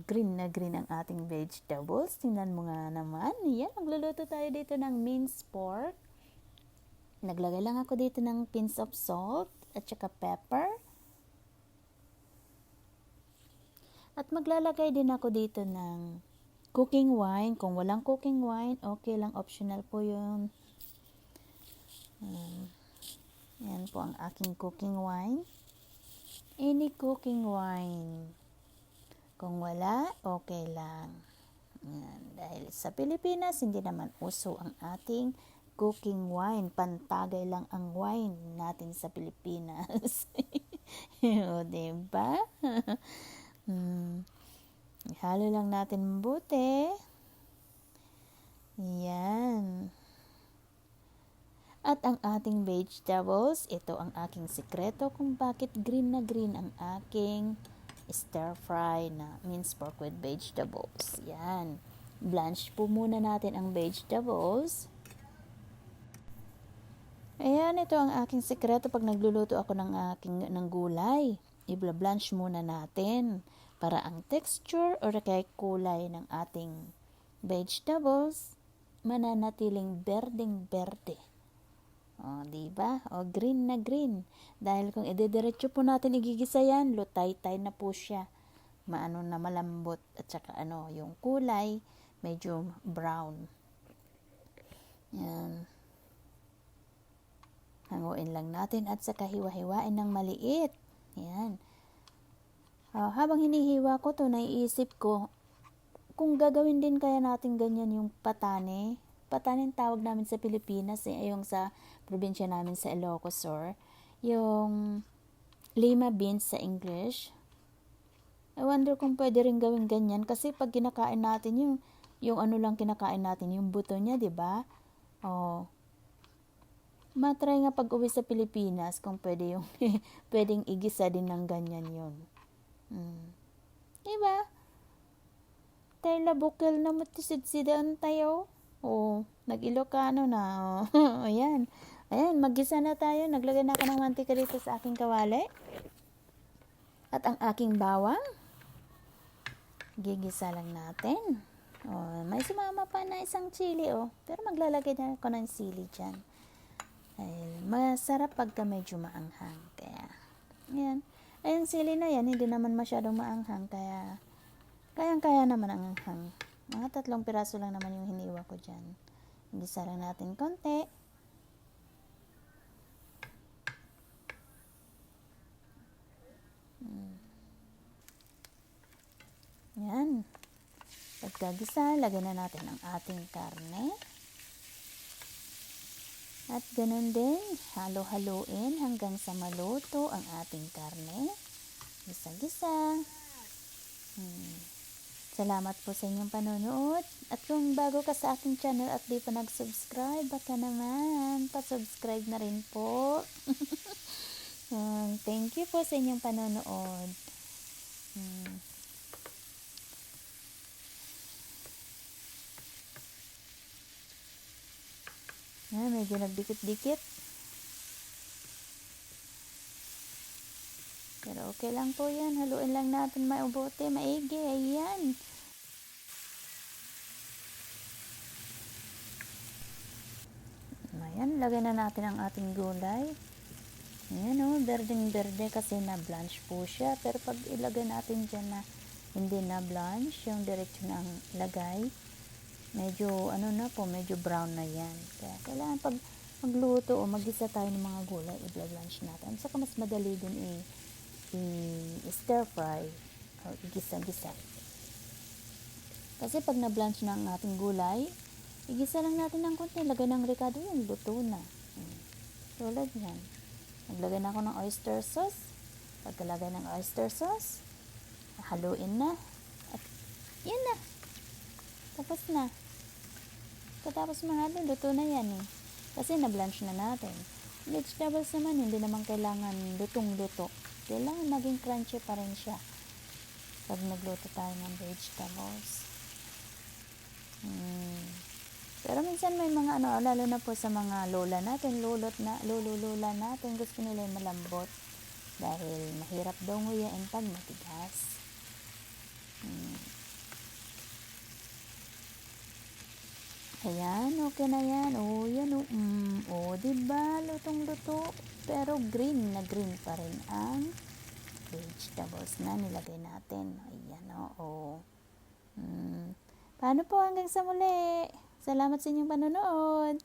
Green na green ang ating vegetables. Tingnan mo nga naman. Yan, magluluto tayo dito ng minced pork. Naglagay lang ako dito ng pinch of salt at saka pepper. At maglalagay din ako dito ng cooking wine. Kung walang cooking wine, okay lang, optional po yun. Yan po ang aking cooking wine. Any cooking wine. Kung wala, okay lang. Yan. Dahil sa Pilipinas, hindi naman uso ang ating cooking wine. Pantagay lang ang wine natin sa Pilipinas. O, diba? Halo lang natin mabuti. Yan. At ang ating vegetables, ito ang aking sikreto kung bakit green na green ang aking stir fry na minced pork with vegetables. Yan. Blanch po muna natin ang vegetables. Ayan, ito ang aking sikreto pag nagluluto ako ng gulay. I-blanch muna natin para ang texture or kaya kulay ng ating vegetables mananatiling berdeng-berde. O, diba? O, green na green. Dahil kung idediretso po natin igigisa yan, lutay-tay na po siya. Maano na malambot. At saka yung kulay, medyo brown. Yan. Hanguin lang natin at saka hiwa-hiwain ng maliit. Yan. Habang hinihiwa ko to, naiisip ko, kung gagawin din kaya natin ganyan yung patane. Patane ang tawag namin sa Pilipinas, yung sa probinsya namin sa Ilocos Sur. Yung lima beans sa English. I wonder kung pwede rin gawin ganyan kasi pag kinakain natin yung ano lang kinakain natin, yung buto niya, 'di ba? Oh. Matry nga pag-uwi sa Pilipinas kung pwede yung pwedeng igisa din ng ganyan 'yon. Diba? Tayo labukil na matisidsidan tayo. Oh, nag-Ilocano na. Oh. Ayan. Ayan, maggisa na tayo. Naglagay na ako ng mantika dito sa aking kawali. At ang aking bawang, gigisa lang natin. Oh, may sumama pa na isang chili, oh. Pero maglalagay na ako ng sili dyan. Dahil masarap pagka medyo maanghang. Kaya, ayan. Ayan, sili na yan. Hindi naman masyadong maanghang. Kaya, kayang-kaya naman ang anghang. Mga 3 piraso lang naman yung hiniwa ko dyan. Gisa lang natin konti. Yan. Pagkagisa, lagyan na natin ang ating karne. At ganun din, halo-haluin hanggang sa maluto ang ating karne. Gisa-gisa. Salamat po sa inyong panonood. At kung bago ka sa aking channel at di pa nag-subscribe, baka naman, pa-subscribe na rin po. Thank you po sa inyong panonood. Medyo nagdikit-dikit. Pero okay lang po yan. Haluin lang natin mabuti, maigi. Ayan. Ayan, lagay na natin ang ating gulay. Ayan berdeng-berde kasi na-blanch po siya. Pero pag ilagay natin dyan na hindi na-blanch, yung diretso na ang lagay, medyo medyo brown na yan. Kaya kailangan pag magluto o magisa tayo ng mga gulay, i-blanch natin. Saka mas madali din i-stir fry o igisa-gisa. Kasi pag na-blanch na ang ating gulay, igisa lang natin ng konti, lagay ng ricado, yung luto na. Tulad yan. Naglagay na ako ng oyster sauce. Pagkalagay ng oyster sauce, haluin na. At yan na. Tapos na. Katapos mahalo, luto na yan eh. Kasi na-blanch na natin. Vegetables naman, hindi naman kailangan lutong-luto. Kailangan maging crunchy pa rin siya pag nagluto tayo ng vegetables. Pero minsan may mga lalo na po sa mga lola natin, lolo-lola natin, gusto nila yung malambot. Dahil mahirap daw nguyain pag matigas. Ayan, okay na yan. Oh, yan oh. Oh, diba? Lutong-luto. Pero green na green pa rin ang vegetables na nilagay natin. Ayan oh. Paano po hanggang sa muli? Salamat sa inyong panonood.